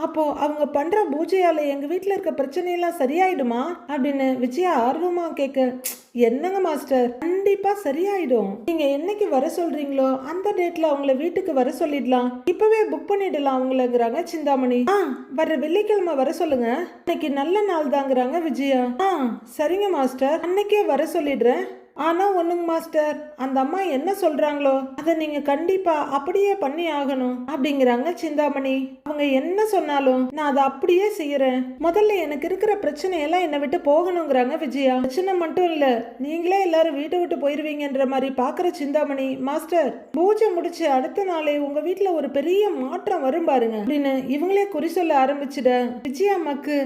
அப்போ அவங்க பண்ற பூஜையால எங்க வீட்டுல இருக்க பிரச்சனையெல்லாம் சரியாயிடுமா அப்படின்னு விஜயா ஆர்வமா கேட்க, என்னங்க மாஸ்டர், கண்டிப்பா சரியாயிடும், நீங்க என்னைக்கு வர சொல்றீங்களோ அந்த டேட்ல அவங்கள வீட்டுக்கு வர சொல்லிடலாம், இப்பவே புக் பண்ணிடலாம் அவங்களங்கிறாங்க சிந்தாமணி. வர வெள்ளிக்கிழமை வர சொல்லுங்க, இன்னைக்கு நல்ல நாள் தாங்கிறாங்க விஜயா. சரிங்க மாஸ்டர், அன்னைக்கே வர சொல்லிடுறேன். ஆனா ஒண்ணுங்க மாஸ்டர், அந்த அம்மா என்ன சொல்றாங்களோ அதை நீங்க கண்டிப்பா அப்படியே பண்ணி ஆகணும் அப்படிங்கிறாங்க சிந்தாமணி. அவங்க என்ன சொன்னாலும் நான் அதை அப்படியே செய்யறேன், முதல்ல எனக்கு இருக்கிற பிரச்சனையெல்லாம் என்னை விட்டு போகணுங்கிறாங்க விஜயா. பிரச்சனை மட்டும் இல்ல, நீங்களே எல்லாரும் வீட்டை விட்டு போயிருவீங்கன்ற மாதிரி பாக்குற சிந்தாமணி, மாஸ்டர் பூஜை முடிச்சு அடுத்த நாளே உங்க வீட்டுல ஒரு பெரிய மாற்றம் வரும் பாருங்க அப்படின்னு இவங்களே குறி சொல்ல ஆரம்பிச்சிட, விஜயா அம்மாக்கு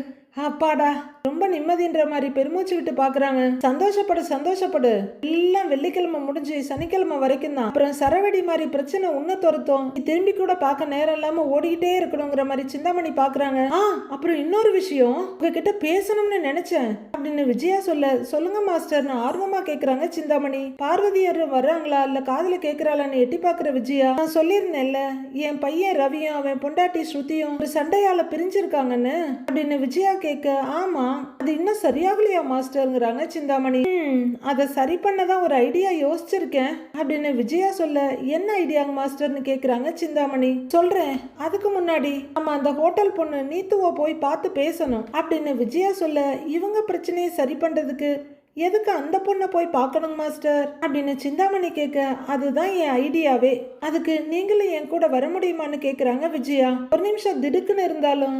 அப்பாடா ரொம்ப நிம்மதின்ற மாதிரி பெருமூச்சு விட்டு பாக்குறாங்க. சந்தோஷப்படு, எல்லாம் வெள்ளிக்கிழமை முடிஞ்சு சனிக்கிழமை வரைக்கும் தான், அப்புறம் சரவெடி மாதிரி பிரச்சனை உன்ன துரத்தும், திரும்பி கூட பார்க்க நேரம் இல்லாம ஓடிக்கிட்டே இருக்கணுங்கிற மாதிரி சிந்தாமணி பாக்குறாங்க. அப்புறம் இன்னொரு விஷயம் உங்ககிட்ட பேசணும்னு நினைச்சேன் அப்படின்னு விஜயா சொல்ல, சொல்லுங்க மாஸ்டர்னு ஆர்வமா கேக்குறாங்க சிந்தாமணி. பார்வதியார் வர்றாங்களா இல்ல காதுல கேக்குறாளான்னு எட்டி பாக்குற விஜயா, நான் சொல்லியிருந்தேன்ல என் பையன் ரவியும் அவன் பொண்டாட்டி ஸ்ருதியும் ஒரு சண்டையால பிரிஞ்சிருக்காங்கன்னு அப்படின்னு விஜயா கேட்க, ஆமா அது இன்னும் சரியாகலையா மாஸ்டர்ங்கிறாங்க சிந்தாமணி. அதை சரி பண்ணதான் ஒரு ஐடியா யோசிச்சிருக்கேன் அப்படின்னு விஜயா சொல்ல, என்ன ஐடியாங்க மாஸ்டர்னு கேக்குறாங்க சிந்தாமணி. சொல்றேன், அதுக்கு முன்னாடி நம்ம அந்த ஹோட்டல் பொண்ணு நீத்துவ போய் பார்த்து பேசணும் அப்படின்னு விஜயா சொல்ல, இவங்க பிரச்சனையை சரி பண்றதுக்கு எதுக்கு அந்த பொண்ணை போய் பார்க்கணும் மாஸ்டர் அப்படின்னு சிந்தாமணி கேட்க, அதுதான் என் ஐடியாவே. அதுக்கு நீங்களும் என் கூட வர முடியுமான்னு கேக்குறாங்க விஜயா. ஒரு நிமிஷம் திடுக்குன்னு இருந்தாலும்,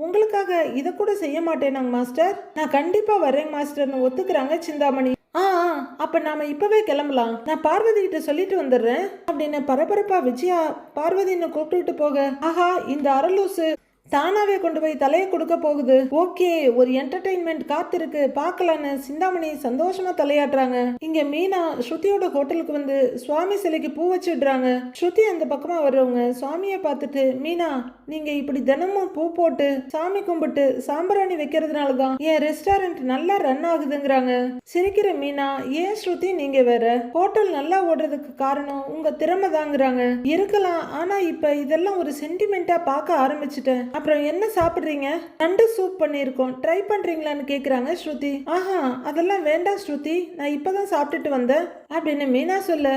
உங்களுக்காக இதை கூட செய்ய மாட்டேனாங்க மாஸ்டர், நான் கண்டிப்பா வரேன் மாஸ்டர்னு ஒத்துக்கிறாங்க சிந்தாமணி. அப்ப நாம இப்பவே கிளம்பலாம், நான் பார்வதி கிட்ட சொல்லிட்டு வந்துடுறேன் அப்படின்னு பரபரப்பா விஜயா பார்வதின்னு கூப்பிட்டுட்டு போக, ஆஹா இந்த அரலூசு தானாவே கொண்டு போய் தலையை கொடுக்க போகுது, ஓகே ஒரு என்டர்டெயின்மெண்ட் காத்திருக்கு பார்க்கலான்னு சிந்தாமணி சந்தோஷமா தலையாட்டுறாங்க. இங்க மீனா ஸ்ருதியோட ஹோட்டலுக்கு வந்து சுவாமி சிலைக்கு பூ வச்சு விடுறாங்க. ஸ்ருதி அந்த பக்கமா வர்றவங்க சுவாமியை பார்த்துட்டு, மீனா நீங்க இப்படி தினமும் பூ போட்டு சாமி கும்பிட்டு சாம்பிராணி வைக்கிறதுனாலதான் என் ரெஸ்டாரண்ட் நல்லா ரன் ஆகுதுங்கிறாங்க. சிரிக்கிற மீனா, ஏன் ஸ்ருதி நீங்க வேற, ஹோட்டல் நல்லா ஓடுறதுக்கு காரணம் உங்க திறமை தாங்கிறாங்க. இருக்கலாம், ஆனா இப்ப இதெல்லாம் ஒரு சென்டிமெண்டா பார்க்க ஆரம்பிச்சுட்டேன். அப்புறம் என்ன சாப்பிடுறீங்க, நண்டு சூப் பண்ணியிருக்கோம், ட்ரை பண்றீங்களான்னு கேக்குறாங்க ஸ்ருதி. ஆஹா அதெல்லாம் வேண்டாம் ஸ்ருதி, நான் இப்பதான் சாப்பிட்டுட்டு வந்தேன் அப்படின்னு மீனா சொல்ல,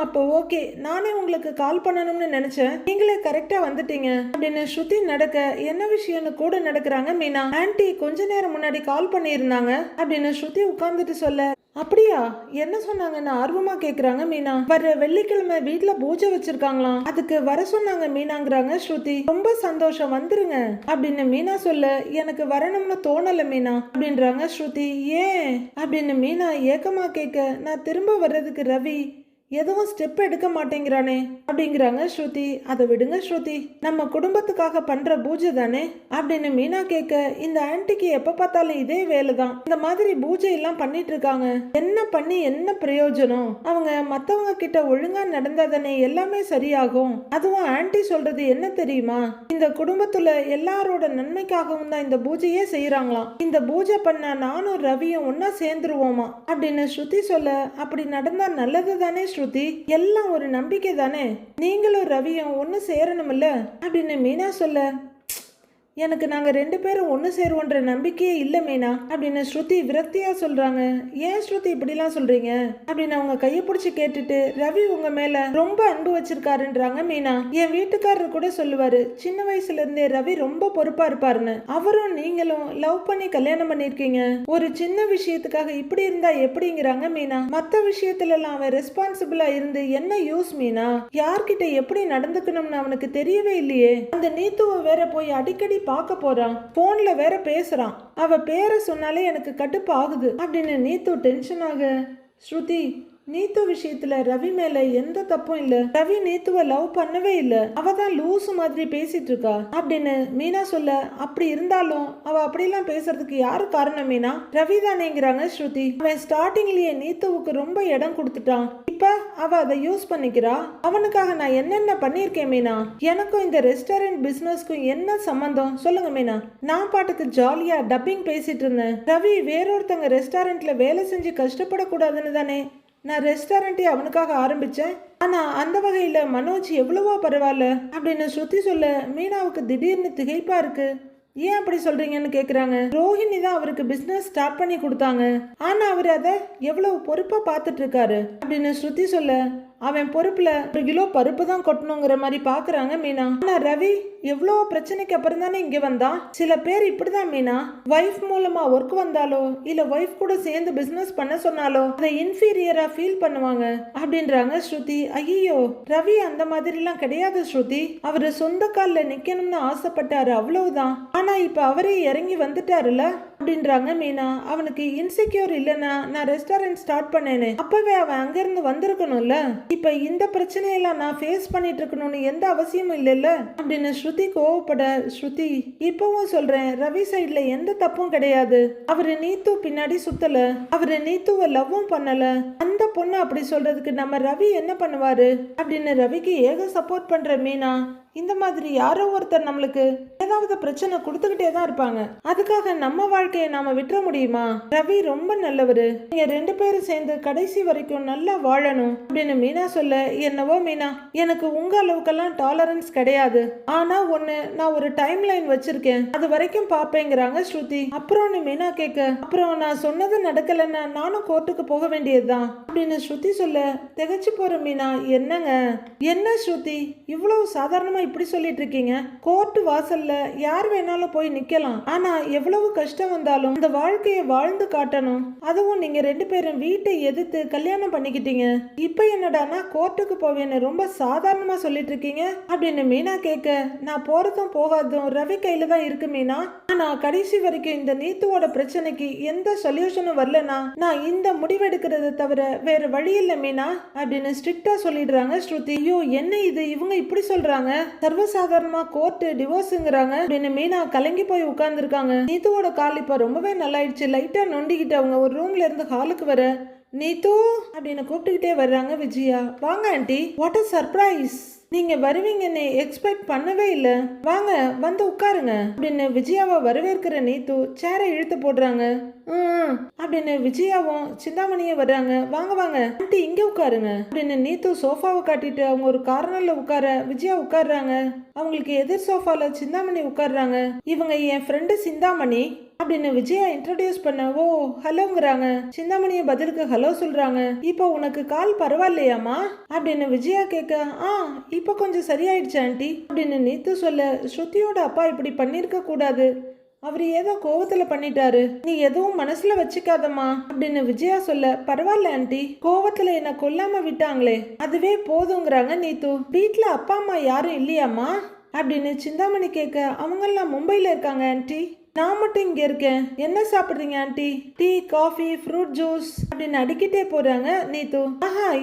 அப்போ ஓகே, நானே உங்களுக்கு கால் பண்ணணும்னு நினைச்சேன், நீங்களே கரெக்டா வந்துட்டீங்க அப்படின்னு ஸ்ருதி நடக்க, என்ன விஷயம்னு கூட நடக்கிறாங்க மீனா. ஆன்ட்டி கொஞ்ச நேரம் முன்னாடி கால் பண்ணியிருந்தாங்க அப்படின்னு ஸ்ருதி உட்கார்ந்துட்டு சொல்ல, அப்படியா என்ன சொன்னாங்கன்னு ஆர்வமா கேக்குறாங்க மீனா. வர வெள்ளிக்கிழமை வீட்டுல பூஜை வச்சிருக்காங்களாம், அதுக்கு வர சொன்னாங்க மீனாங்கிறாங்க ஸ்ருதி. ரொம்ப சந்தோஷம் வந்துருங்க அப்படின்னு மீனா சொல்ல, எனக்கு வரணும்னு தோணல மீனா அப்படின்றாங்க ஸ்ருதி. ஏன் அப்படின்னு மீனா ஏக்கமா கேட்க, நான் திரும்ப வர்றதுக்கு ரவி எதுவும் ஸ்டெப் எடுக்க மாட்டேங்கிறானே அப்படிங்கிறாங்க ஸ்ருதி. அதை விடுங்க ஸ்ருதி, நம்ம குடும்பத்துக்காக பண்ற பூஜை தானே அப்படின்னு மீனா கேட்க, இந்த ஆன்ட்டிக்கு எப்ப பார்த்தாலும் இதே வேலை தான், இந்த மாதிரி பூஜை எல்லாம் பண்ணிட்டு இருக்காங்க, என்ன பண்ணி என்ன பிரயோஜனம், அவங்க மத்தவங்க கிட்ட ஒழுங்கா நடந்தா தானே எல்லாமே சரியாகும். அதுவும் ஆன்ட்டி சொல்றது என்ன தெரியுமா, இந்த குடும்பத்துல எல்லாரோட நன்மைக்காகவும் தான் இந்த பூஜையே செய்யறாங்களாம், இந்த பூஜை பண்ண நானும் ரவியும் ஒன்னா சேர்ந்துருவோமா அப்படின்னு ஸ்ருதி சொல்ல, அப்படி நடந்தா நல்லது தானே ஸ்ருதி, எல்லாம் ஒரு நம்பிக்கை தானே, நீங்களும் ரவியும் ஒன்னு சேரணும்ல அப்படின்னு மீனா சொல்ல, எனக்கு நாங்க 2 பேரும் ஒன்று சேருவோன்ற நம்பிக்கையே இல்லை மீனா அப்படின்னு ஸ்ருதி விரக்தியா சொல்றாங்க. ஏன் ஸ்ருதி இப்படிலாம் சொல்றீங்க அப்படின்னு அவங்க கையை பிடிச்சி கேட்டுட்டு, ரவி உங்க மேல ரொம்ப அன்பு வச்சிருக்காருன்றாங்க மீனா. என் வீட்டுக்காரர் கூட சொல்லுவாரு, சின்ன வயசுல இருந்தே ரவி ரொம்ப பொறுப்பா இருப்பாருன்னு. அவரும் நீங்களும் லவ் பண்ணி கல்யாணம் பண்ணிருக்கீங்க, ஒரு சின்ன விஷயத்துக்காக இப்படி இருந்தா எப்படிங்கிறாங்க மீனா. மத்த விஷயத்துல எல்லாம் அவன் ரெஸ்பான்சிபிளா இருந்து என்ன யூஸ் மீனா, யார்கிட்ட எப்படி நடந்துக்கணும்னு அவனுக்கு தெரியவே இல்லையே. அந்த நீத்துவ வேற போய் அடிக்கடி பார்க்க போறான், போன்ல வேற பேசுறான், அவ பேரை சொன்னாலே எனக்கு கடுப்பு ஆகுது அப்படின்னு நீத்து டென்ஷன் ஆக, ஸ்ருதி நீத்து விஷயத்துல ரவி மேல எந்த தப்பும் இல்ல, ரவி நீத்துவ லவ் பண்ணவே இல்ல, அவ தான் லூசு மாதிரி பேசிட்டு இருக்கா அப்படின்னு மீனா சொல்ல, அப்படி இருந்தாலும் அவ அப்படிலாம் பேசுறதுக்கு யாரு காரணம் மீனா, ரவி தானேங்கிறாங்க ஸ்ருதி. அவன் ஸ்டார்டிங்லயே நீத்துவுக்கு ரொம்ப இடம் கொடுத்துட்டான், இப்ப அவ அதை யூஸ் பண்ணிக்கிறா, அவனுக்காக நான் என்னென்ன பண்ணிருக்கேன் மீனா, எனக்கும் இந்த ரெஸ்டாரண்ட் பிசினஸ்க்கும் என்ன சம்பந்தம் சொல்லுங்க மீனா. நான் பாட்டுக்கு ஜாலியா டப்பிங் பேசிட்டு இருந்தேன், ரவி வேறொருத்தங்க ரெஸ்டாரண்ட்ல வேலை செஞ்சு கஷ்டப்படக்கூடாதுன்னு தானே நான் ரெஸ்டாரண்ட்டே அவனுக்காக ஆரம்பிச்சேன், ஆனா அந்த வகையில மனோஜ் எவ்வளவோ பரவாயில்ல அப்படின்னு ஸ்ருதி சொல்ல, மீனாவுக்கு திடீர்னு திகைப்பா இருக்கு. ஏன் அப்படி சொல்றீங்கன்னு கேக்குறாங்க. ரோஹிணி தான் அவருக்கு பிசினஸ் ஸ்டார்ட் பண்ணி கொடுத்தாங்க, ஆனா அவர் அதை எவ்வளவு பொறுப்பா பார்த்துட்டு இருக்காரு அப்படின்னு ஸ்ருதி சொல்ல, அவன் பொறுப்புல 1 கிலோ பருப்பு தான் கொட்டணுங்கிற மாதிரி பாக்குறாங்க மீனா. ஆனா ரவி எவ்வளோ பிரச்சனைக்கு அப்புறம் தானே இங்க வந்தான். சில பேர் இப்படிதான் மீனா, வைஃப் மூலமா ஒர்க் வந்தாலோ இல்ல வைஃப் கூட சேர்ந்து பிசினஸ் பண்ண சொன்னாலோ அதை இன்ஃபீரியரா ஃபீல் பண்ணுவாங்க அப்படின்றாங்க ஸ்ருதி. ஐயோ ரவி அந்த மாதிரி எல்லாம் கிடையாது ஸ்ருதி, அவரு சொந்த கால்ல நிக்கணும்னு ஆசைப்பட்டாரு அவ்வளவுதான், ஆனா இப்ப அவரே இறங்கி வந்துட்டாருல அப்படின்றாங்க மீனா. அவனுக்கு இன்செக்யூர் இல்லைன்னா நான் ரெஸ்டாரண்ட் ஸ்டார்ட் பண்ணேனே, அப்பவே அவன் அங்கிருந்து வந்திருக்கணும்ல, இப்ப இந்த பிரச்சனையெல்லாம் நான் ஃபேஸ் பண்ணிட்டு இருக்கணும்னு எந்த அவசியமும் இல்லைல்ல அப்படின்னு ஸ்ருதி கோவப்பட, ஸ்ருதி இப்பவும் சொல்றேன், ரவி சைட்ல எந்த தப்பும் கிடையாது, அவரு நீத்து பின்னாடி சுத்தல, அவரு நீத்துவ லவ்வும் பண்ணல, அந்த பொண்ணு அப்படி சொல்றதுக்கு நம்ம ரவி என்ன பண்ணுவாரு அப்படின்னு ரவிக்கு ஏக சப்போர்ட் பண்ற மீனா. இந்த மாதிரி யாரோ ஒருத்தர் நம்மளுக்கு ஏதாவது பிரச்சனை கொடுத்துக்கிட்டே தான் இருப்பாங்க, அதுக்காக நம்ம வாழ்க்கையை நாம விட்டுற முடியுமா. ரவி ரொம்ப நல்லவரு, நீங்க 2 பேரும் சேர்ந்து கடைசி வரைக்கும் நல்லா வாழணும் அப்படின்னு மீனா சொல்ல, என்னவோ மீனா எனக்கு உங்க அளவுக்கெல்லாம் டாலரன்ஸ் கிடையாது, ஆனா ஒண்ணு நான் ஒரு டைம் லைன் வச்சிருக்கேன், அது வரைக்கும் பாப்பேங்கிறாங்க ஸ்ருதி. அப்புறம்னு மீனா கேட்க, அப்புறம் நான் சொன்னது நடக்கலன்னா நானும் கோர்ட்டுக்கு போக வேண்டியதுதான் அப்படின்னு ஸ்ருதி சொல்ல, திகச்சு போற மீனா. என்னங்க என்ன ஸ்ருதி இவ்வளவு சாதாரணமா இப்படி சொல்லிட்டு இருக்கீங்க, கோர்ட்டு வாசல்ல யார் வேணாலும் போய் நிக்கலாம். ஆனா எவ்வளவு கஷ்டம் வந்தாலும் அந்த வாழ்க்கையை வாழ்ந்து காட்டணும். அதுவும் நீங்க 2 பேரும் வீட்டை எதிர்த்து கல்யாணம் பண்ணிக்கிட்டீங்க. இப்ப என்னடானா கோர்ட்டுக்கு போவேன்னு ரொம்ப சாதாரணமா சொல்லிட்டு இருக்கீங்க அப்படின்னு மீனா கேட்க, நான் போறதும் போகாததும் ரவி கையில தான் இருக்கு மீனா. ஆனா கடைசி வரைக்கும் இந்த நீத்துவோட பிரச்சனைக்கு எந்த சொல்யூஷனும் வரலனா நான் இந்த முடிவெடுக்கிறத தவிர வேற வழி இல்ல மீனா அப்படின்னு ஸ்ட்ரிக்டா சொல்லிடுறாங்க ஸ்ருதி. ஐயோ என்ன இது, இவங்க இப்படி சொல்றாங்க, சர்வசாதாரணமா கோர்ட் டிவோர்ஸுங்கிறாங்க அப்படின்னு மீனா கலங்கி போய் உட்கார்ந்துருக்காங்க. நீத்துவோட கால் இப்ப ரொம்பவே நல்லாயிடுச்சு. லைட்டா நொண்டிக்கிட்டு அவங்க ஒரு ரூம்ல இருந்து ஹாலுக்கு வர, நீத்து அப்படின்னு கூப்பிட்டுக்கிட்டே வர்றாங்க விஜயா. வாங்க ஆண்டி, வாட் அ சர்ப்ரைஸ், நீங்க வருவீங்கன்னு எக்ஸ்பெக்ட் பண்ணவே இல்லை, வாங்க வந்து உட்காருங்க அப்படின்னு விஜயாவை வரவேற்கிற நீத்து சேரை இழுத்து போடுறாங்க. அப்படின்னு விஜயாவும் சிந்தாமணியும் வர்றாங்க. வாங்க வாங்க ஆண்டி இங்க உட்காருங்க அப்படின்னு நீத்து சோஃபாவை காட்டிட்டு அவங்க ஒரு கார்னர்ல உட்கார விஜயா உட்கார்றாங்க. அவங்களுக்கு எதிர் சோஃபால சிந்தாமணி உட்கார்றாங்க. இவங்க என் ஃப்ரெண்டு சிந்தாமணி அப்படின்னு விஜயா இன்ட்ரோடியூஸ் பண்ண, ஓ ஹலோங்கிறாங்க. சிந்தாமணிய பதிலுக்கு ஹலோ சொல்றாங்க. இப்போ உனக்கு கால் பரவாயில்லையாமா அப்படின்னு விஜயா கேட்க, இப்போ கொஞ்சம் சரியாயிடுச்சு ஆண்டி அப்படின்னு நீத்து சொல்ல, ஸ்ருதியோட அப்பா இப்படி பண்ணிருக்க கூடாது, அவர் ஏதோ கோவத்துல பண்ணிட்டாரு, நீ எதுவும் மனசுல வச்சுக்காதம்மா அப்படின்னு விஜயா சொல்ல, பரவாயில்ல ஆண்டி, கோவத்துல என்ன கொல்லாம விட்டாங்களே அதுவே போதுங்கிறாங்க நீத்து. வீட்டுல அப்பா அம்மா யாரும் இல்லையாமா அப்படின்னு சிந்தாமணி கேட்க, அவங்கெல்லாம் மும்பைல இருக்காங்க ஆண்டி, நான் மட்டும் இங்க இருக்கேன். என்ன சாப்பிடுறீங்க aunty, tea coffee fruit juice அப்படின்னு அடிக்கிட்டே போறாங்க நீத்து.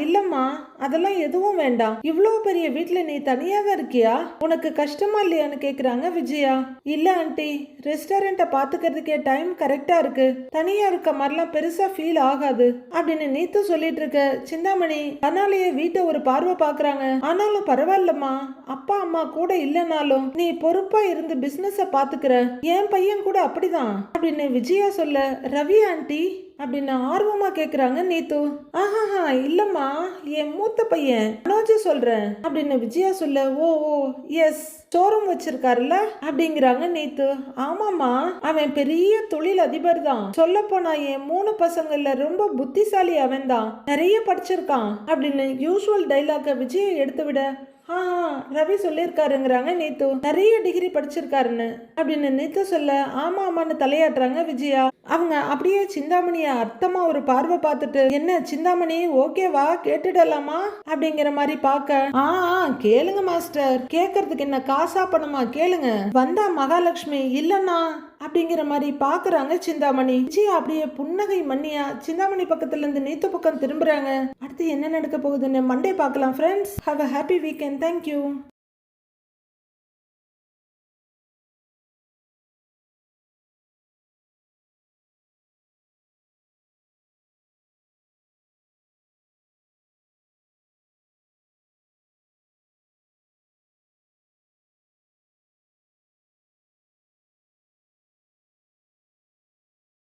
இல்லம்மா அதெல்லாம் எதுவும் வேண்டாம், இவ்வளவு பெரிய வீட்டுல நீ தனியா தான் இருக்கியா, உனக்கு கஷ்டமா இல்லையான்னு கேக்குறாங்க விஜயா. இல்ல ஆண்டி, ரெஸ்டாரண்ட்டை பாத்துக்கிறதுக்கே டைம் கரெக்டா இருக்கு, தனியா இருக்க மாதிரிலாம் பெருசா ஃபீல் ஆகாது அப்படின்னு நீத்து சொல்லிட்டு இருக்க, சிந்தாமணி அதனாலேயே வீட்டை ஒரு பார்வை பாக்குறாங்க. ஆனாலும் பரவாயில்லம்மா, அப்பா அம்மா கூட இல்லைனாலும் நீ பொறுப்பா இருந்து பிசினஸ பாத்துக்கிற, என் பையன் கூட அப்படிதான் அப்படின்னு விஜயா சொல்ல, ரவி ஆண்டி அப்படின்னு ஆர்வமா கேக்குறாங்க நீத்து. இல்லம்மா என் மூத்த பையன் மனோஜ் சொல்றேன் அப்படின்னு விஜயா சொல்ல, ஓ எஸ் ஷோரூம் வச்சிருக்காருல்ல அப்படிங்கிறாங்க நீத்து. ஆமாமா அவன் பெரிய தொழில் அதிபர் தான், சொல்ல போனா என் 3 பசங்கள்ல ரொம்ப புத்திசாலி அவன் தான், நிறைய படிச்சிருக்கான் அப்படின்னு யூஸ்வல் டைலாக விஜயா எடுத்து விட, ரவி சொல்லியிருக்காருங்கிறாங்க நீத்து, நிறைய டிகிரி படிச்சிருக்காருன்னு அப்படின்னு நீத்து சொல்ல, ஆமான்னு தலையாட்டுறாங்க விஜயா. அவங்க அப்படியே சிந்தாமணிய அர்த்தமா ஒரு பார்வை பார்த்துட்டு, என்ன சிந்தாமணி ஓகேவா கேட்டுடலாமா அப்படிங்கிற மாதிரி பார்க்க, கேளுங்க மாஸ்டர், கேட்கறதுக்கு என்ன காசா பணமா கேளுங்க, வந்தா மகாலட்சுமி இல்லன்னா அப்படிங்கிற மாதிரி பாக்குறாங்க சிந்தாமணி. விஜயா அப்படியே புன்னகை மண்ணியா சிந்தாமணி பக்கத்துல இருந்து நீத்து பக்கம் திரும்புறாங்க. அடுத்து என்ன நடக்க போகுதுன்னு மண்டே பார்க்கலாம் friends. Have a happy weekend. Thank you.